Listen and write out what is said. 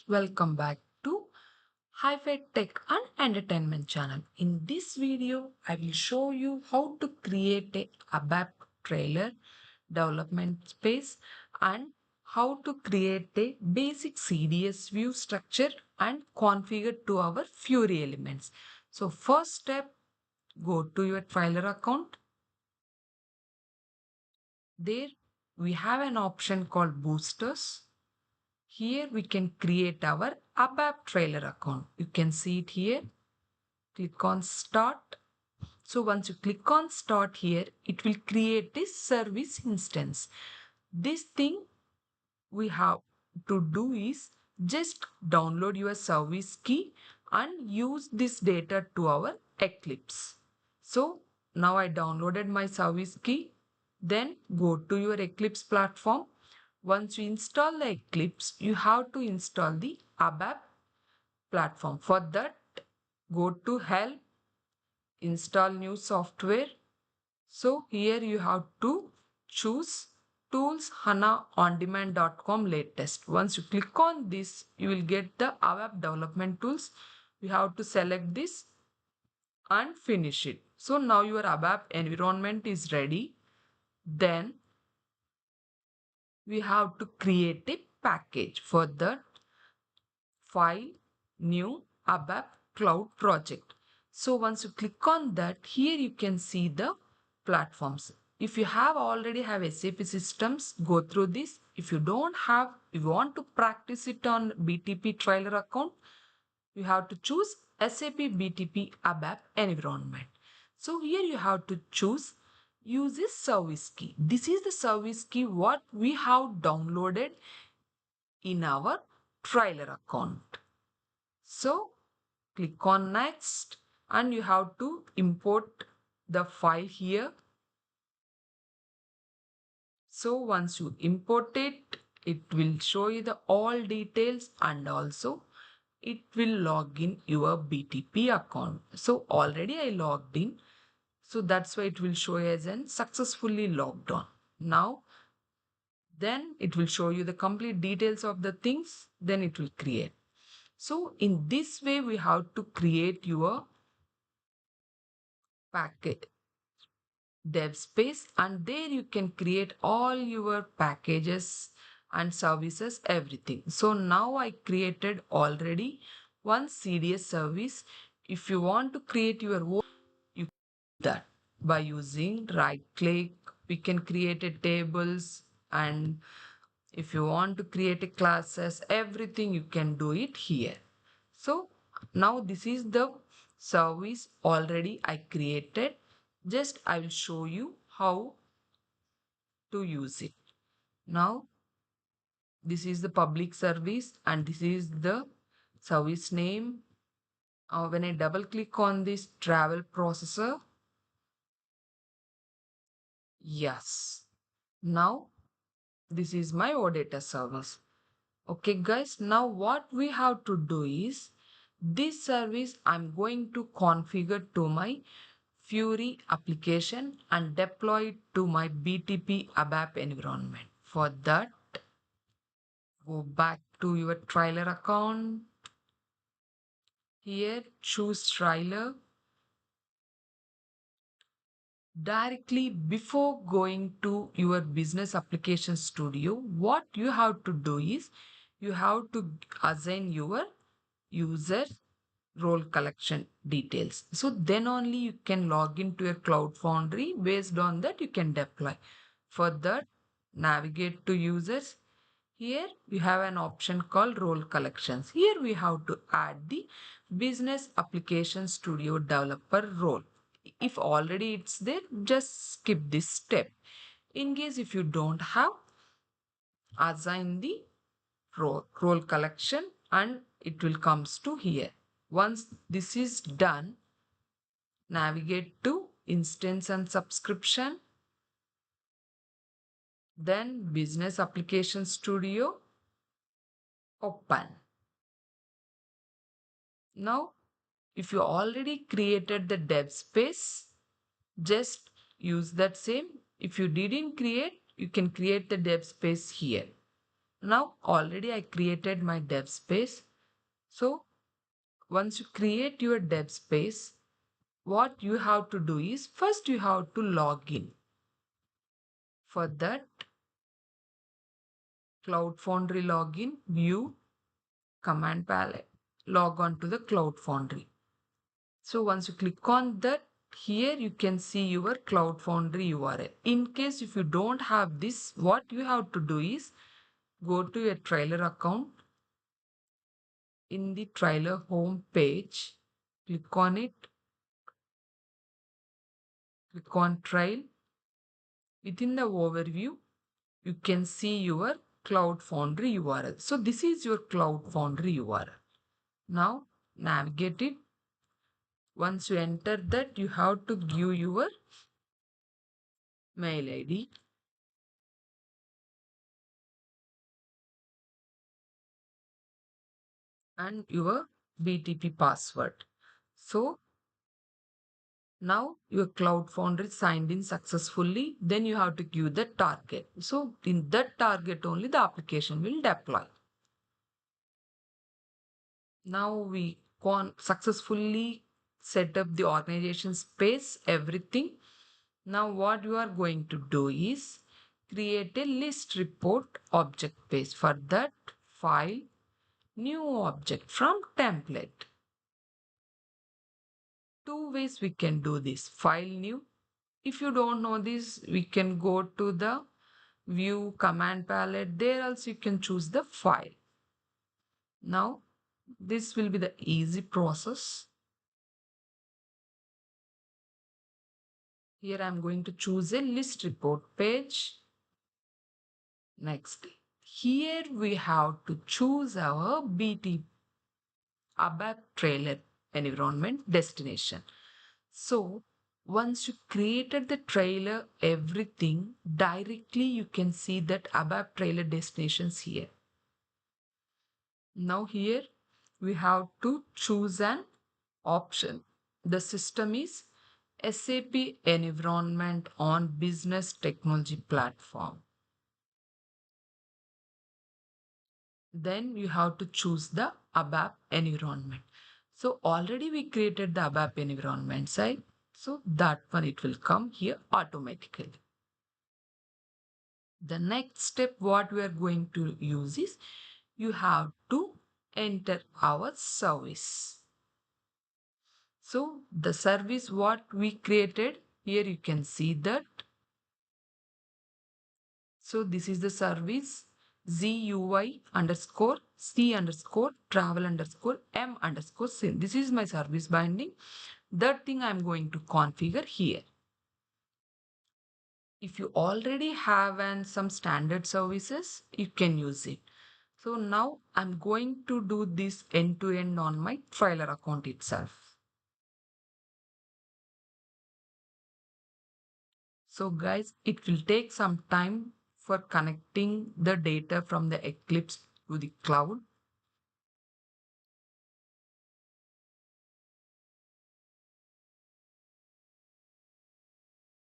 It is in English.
Welcome back to Hi-Fi Tech and Entertainment channel. In this video, I will show you how to create a ABAP trailer development space and how to create a basic CDS view structure and configure to our Fiori elements. So first step, go to your trailer account. There we have an option called boosters. Here we can create our ABAP trailer account. You can see it here. Click on start. So once you click on start here, it will create this service instance. This thing we have to do is just download your service key and use this data to our Eclipse. So now I downloaded my service key. Then go to your Eclipse platform. Once you install the Eclipse, you have to install the ABAP platform. For that, go to help, install new software. So here you have to choose tools hana-on-demand.com latest. Once you click on this, you will get the ABAP development tools. You have to select this and finish it. So now your ABAP environment is ready. Then we have to create a package. For that, file, new ABAP cloud project. So once you click on that, here you can see the platforms. If you have already have SAP systems, go through this. If you don't have, if you want to practice it on BTP trailer account, you have to choose SAP BTP ABAP environment. So here you have to choose use this service key. This is the service key what we have downloaded in our trailer account. So click on next and you have to import the file here. So once you import it, it will show you the all details and also it will log in your BTP account. So already I logged in. So that's why it will show as an successfully logged on. Now, then it will show you the complete details of the things. Then it will create. So in this way, we have to create your package dev space, and there you can create all your packages and services, everything. So now I created already one CDS service. If you want to create your own, you can do that by using right click. We can create a tables, and if you want to create a classes, everything you can do it here. So now this is the service already I created. Just I will show you how to use it. Now this is the public service and this is the service name. When I double click on this travel processor, yes. Now this is my OData service. Okay guys, now what we have to do is this service I'm going to configure to my Fiori application and deploy it to my BTP ABAP environment. For that, go back to your trailer account. Here, choose trailer. Directly before going to your business application studio, what you have to do is you have to assign your user role collection details. So then only you can log into your Cloud Foundry. Based on that, you can deploy. For that, navigate to users. Here we have an option called role collections. Here we have to add the business application studio developer role. If already it's there, just skip this step. In case if you don't have, assign the role collection and it will comes to here. Once this is done, navigate to instance and subscription, then business application studio, open. Now if you already created the dev space, just use that same. If you didn't create, you can create the dev space here. Now already I created my dev space. So once you create your dev space, what you have to do is first you have to log in. For that, Cloud Foundry login, view, command palette, log on to the Cloud Foundry. So once you click on that, here you can see your Cloud Foundry URL. In case if you don't have this, what you have to do is go to your trailer account. In the trailer home page, click on it, click on trail. Within the overview, you can see your Cloud Foundry URL. So this is your Cloud Foundry URL. Now navigate it. Once you enter that, you have to give your mail ID. And your BTP password. So now your Cloud Foundry signed in successfully. Then you have to give the target. So in that target only the application will deploy. Now we successfully set up the organization space, everything. Now what you are going to do is create a list report object page. For that, file, new object from template. Two ways we can do this. File new. If you don't know this, we can go to the view command palette. There also you can choose the file. Now this will be the easy process. Here I am going to choose a list report page. Next, here we have to choose our BT ABAP trailer environment destination. So once you created the trailer, everything, directly you can see that ABAP trailer destinations here. Now here we have to choose an option. The system is SAP Environment on Business Technology Platform. Then you have to choose the ABAP environment. So already we created the ABAP environment side. So that one it will come here automatically. The next step what we are going to use is you have to enter our service. So the service what we created here you can see that. So this is the service GUI underscore C underscore travel underscore M underscore sin. This is my service binding. That thing I'm going to configure here. If you already have some standard services, you can use it. So now I'm going to do this end to end on my trailer account itself. So guys, it will take some time for connecting the data from the Eclipse to the cloud.